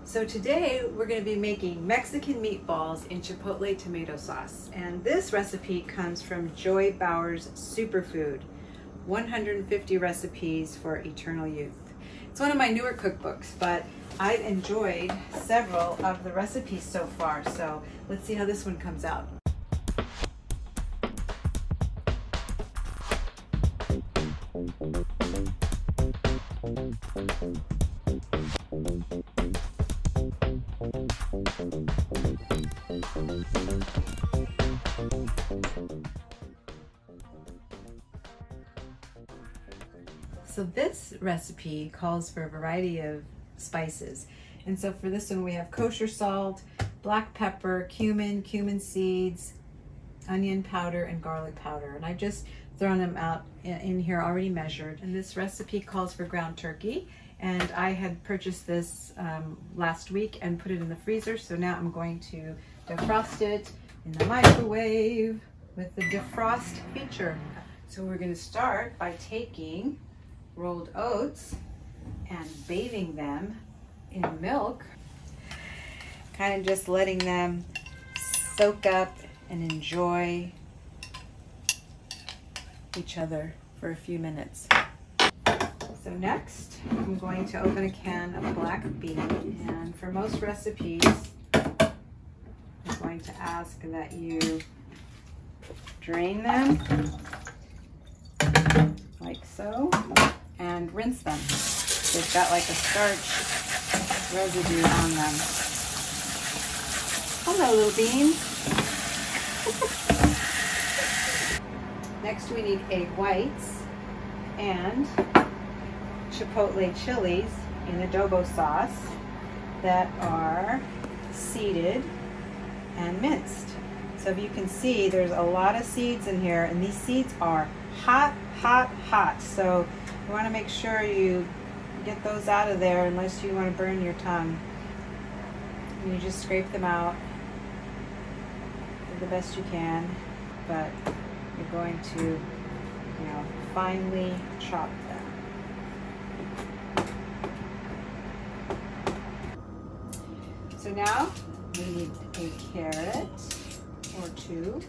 So today we're going to be making Mexican meatballs in Chipotle tomato sauce. And this recipe comes from Joy Bauer's Superfood, 150 recipes for eternal youth. It's one of my newer cookbooks, but I've enjoyed several of the recipes so far. So let's see how this one comes out. So this recipe calls for a variety of spices. And so for this one we have kosher salt, black pepper, cumin seeds, onion powder, and garlic powder. And I've just thrown them out in here already measured. And this recipe calls for ground turkey. And I had purchased this last week and put it in the freezer. So now I'm going to defrost it in the microwave with the defrost feature. So we're going to start by taking rolled oats and bathing them in milk, kind of just letting them soak up and enjoy each other for a few minutes. So next, I'm going to open a can of black beans, and for most recipes, I'm going to ask that you drain them like so, and rinse them. They've got like a starch residue on them. Hello, little beans. Next we need egg whites and Chipotle chilies in adobo sauce that are seeded and minced. So if you can see, there's a lot of seeds in here, and these seeds are hot, hot, hot. So you want to make sure you get those out of there unless you want to burn your tongue. And you just scrape them out the best you can, but you're going to, finely chop them. So now we need a carrot or two.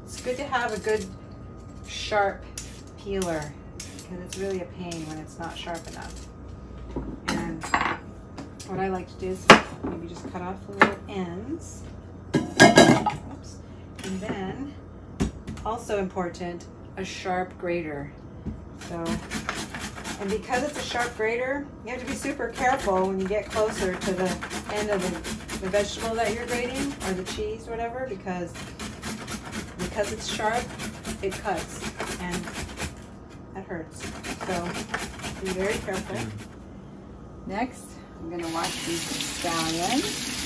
It's good to have a good sharp peeler because it's really a pain when it's not sharp enough. And what I like to do is maybe just cut off the little ends. Oops. And then, also important, a sharp grater. And because it's a sharp grater, you have to be super careful when you get closer to the end of the vegetable that you're grating, or the cheese, or whatever, because it's sharp, it cuts, and that hurts. So be very careful. Next, I'm going to wash these scallions.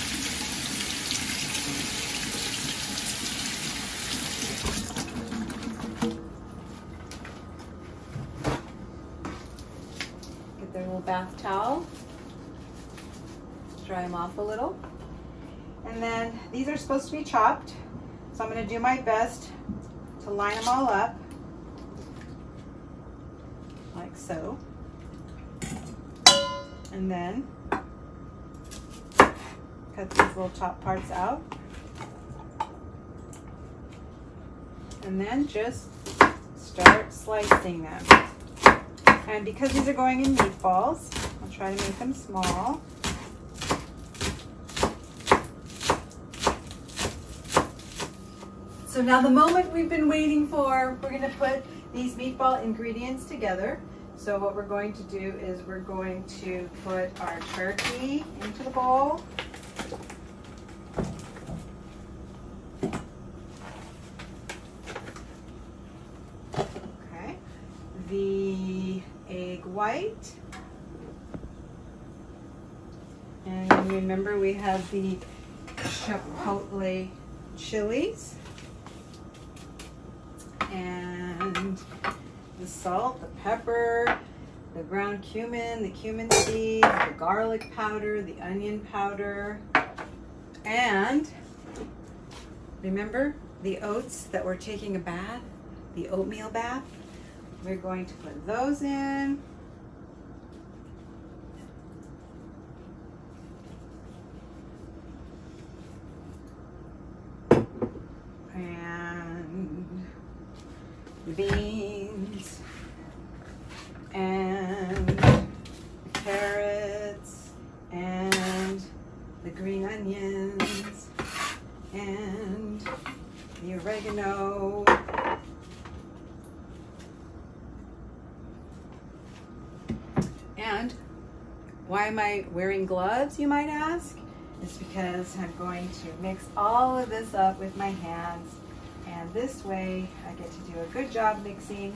Get their little bath towel. Dry them off a little. And then these are supposed to be chopped. So I'm going to do my best to line them all up, like so. And then cut these little top parts out. And then just start slicing them. And because these are going in meatballs, I'll try to make them small. So now the moment we've been waiting for, we're going to put these meatball ingredients together. So what we're going to do is we're going to put our turkey into the bowl. Okay. The egg white. And remember we have the Chipotle chilies. And the salt, the pepper, the ground cumin, the cumin seeds, the garlic powder, the onion powder, and remember the oats that we're taking a bath, the oatmeal bath? We're going to put those in. beans and carrots and the green onions and the oregano. And why am I wearing gloves, you might ask? It's because I'm going to mix all of this up with my hands, and this way I get to do a good job mixing.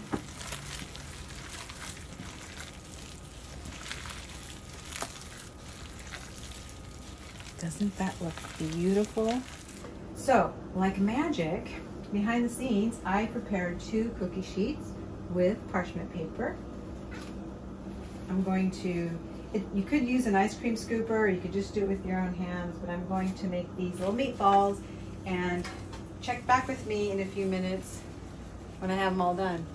Doesn't that look beautiful? So, like magic, behind the scenes, I prepared 2 cookie sheets with parchment paper. I'm going to, you could use an ice cream scooper, or you could just do it with your own hands, but I'm going to make these little meatballs and check back with me in a few minutes when I have them all done.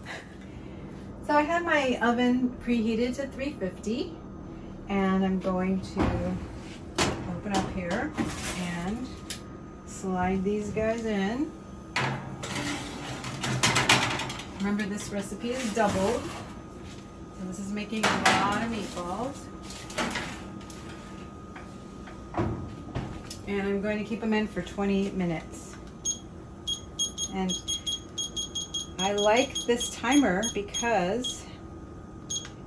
So I have my oven preheated to 350, and I'm going to open up here and slide these guys in. Remember, this recipe is doubled. So this is making a lot of meatballs. And I'm going to keep them in for 20 minutes. And I like this timer because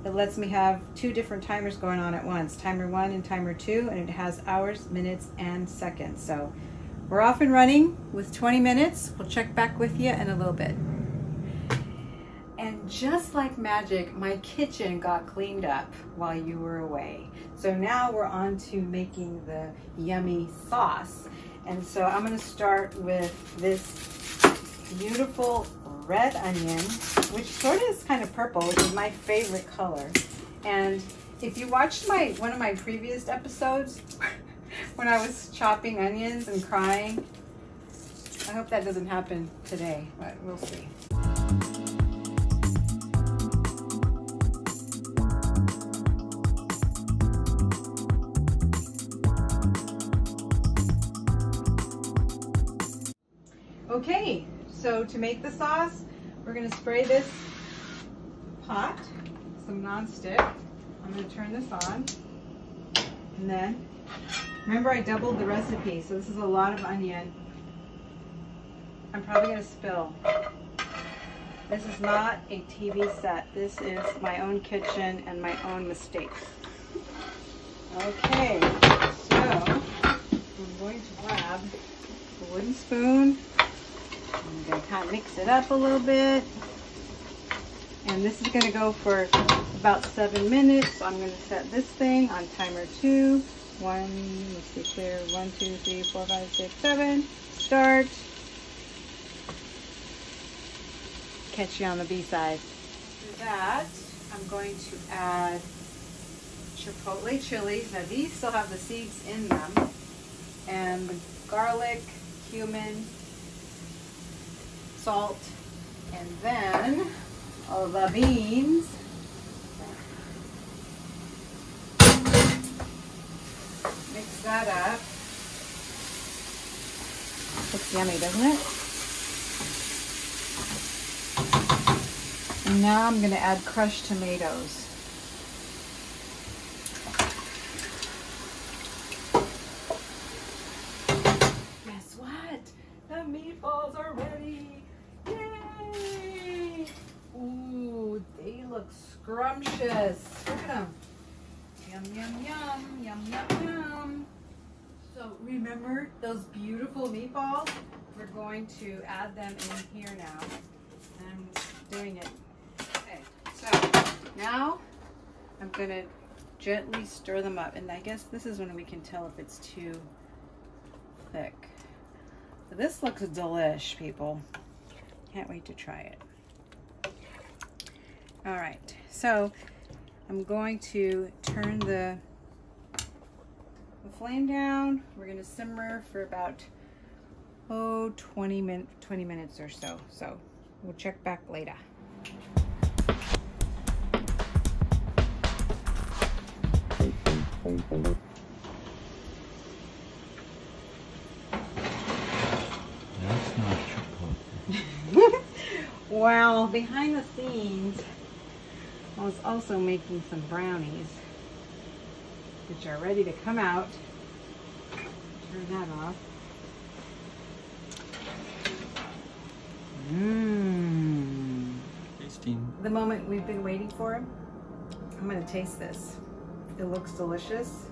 it lets me have 2 different timers going on at once. Timer 1 and timer 2, and it has hours, minutes, and seconds. So we're off and running with 20 minutes. We'll check back with you in a little bit. And just like magic, my kitchen got cleaned up while you were away. So now we're on to making the yummy sauce. And so I'm gonna start with this beautiful red onion, which sort of is kind of purple, which is my favorite color. And if you watched one of my previous episodes when I was chopping onions and crying, I hope that doesn't happen today, but we'll see. Okay, so to make the sauce, we're going to spray this pot, some non-stick. I'm going to turn this on. And then, remember I doubled the recipe, so this is a lot of onion. I'm probably going to spill. This is not a TV set. This is my own kitchen and my own mistakes. Okay, so I'm going to grab a wooden spoon. I'm going to kind of mix it up a little bit. And this is going to go for about 7 minutes. So I'm going to set this thing on timer 2. Let's be clear, 1, 2, 3, 4, 5, 6, 7. Start. Catch you on the B-side. For that, I'm going to add Chipotle chilies. Now these still have the seeds in them. And garlic, cumin, salt, and then all the beans. Mix that up. Looks yummy, doesn't it? And now I'm going to add crushed tomatoes. Guess what? The meatballs are ready. Yay! Ooh, they look scrumptious. Look at them. Yum, yum, yum, yum, yum, yum. So remember those beautiful meatballs? We're going to add them in here now. I'm doing it. Okay, so now I'm going to gently stir them up. And I guess this is when we can tell if it's too thick. So this looks delish, people. Can't wait to try it. All right, so I'm going to turn the flame down. We're going to simmer for about 20 minutes or so. So we'll check back later. Well, behind the scenes, I was also making some brownies, which are ready to come out. Turn that off. Mmm. Tasting. The moment we've been waiting for. I'm going to taste this. It looks delicious.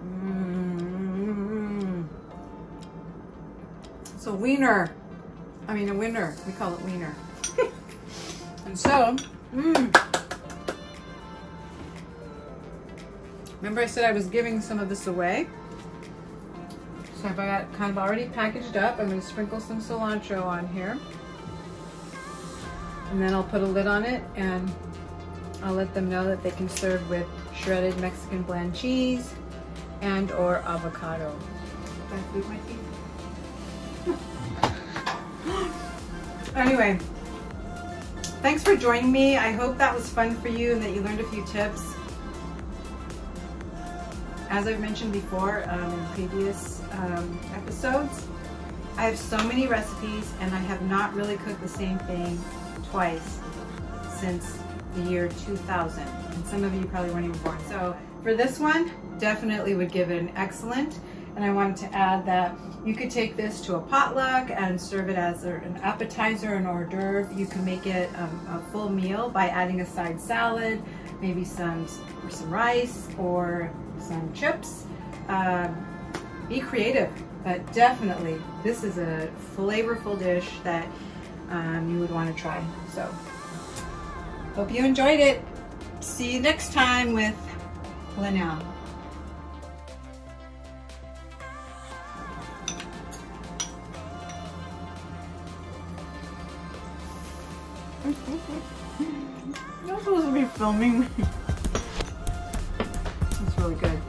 Mmm. So wiener. I mean a winner. We call it wiener. And so, remember I said I was giving some of this away? So I've got kind of already packaged up. I'm going to sprinkle some cilantro on here. And then I'll put a lid on it and I'll let them know that they can serve with shredded Mexican blend cheese and or avocado. Did I squeeze my teeth? Anyway, thanks for joining me. I hope that was fun for you and that you learned a few tips. As I've mentioned before in previous episodes, I have so many recipes and I have not really cooked the same thing twice since the year 2000. And some of you probably weren't even born. So for this one, definitely would give it an excellent. And I wanted to add that you could take this to a potluck and serve it as an appetizer, an hors d'oeuvre. You can make it a full meal by adding a side salad, maybe some rice or some chips. Be creative, but definitely this is a flavorful dish that you would want to try. So hope you enjoyed it. See you next time with Linal. You're not supposed to be filming me. It's really good.